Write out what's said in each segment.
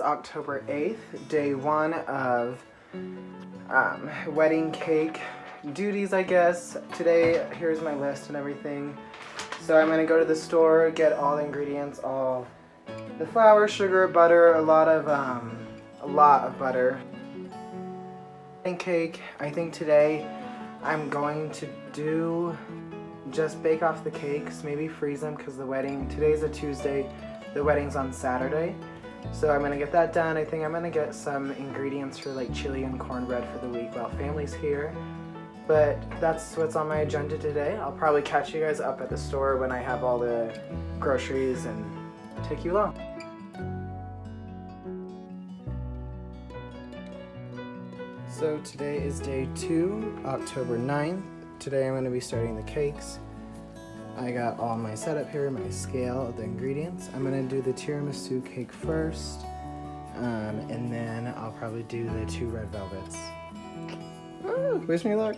October 8th, day 1 of wedding cake duties, I guess. Today, here's my list and everything. So I'm gonna go to the store, get all the ingredients, all the flour, sugar, butter, a lot of butter. Wedding cake, I think today I'm going to do just bake off the cakes, maybe freeze them because today's a Tuesday, the wedding's on Saturday. So I'm gonna get that done. I think I'm gonna get some ingredients for like chili and cornbread for the week while family's here. But that's what's on my agenda today. I'll probably catch you guys up at the store when I have all the groceries and take you along. So today is day 2, October 9th. Today I'm going to be starting the cakes. I got all my setup here, my scale, the ingredients. I'm going to do the tiramisu cake first, and then I'll probably do the 2 red velvets. Ooh, wish me luck.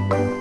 Bye.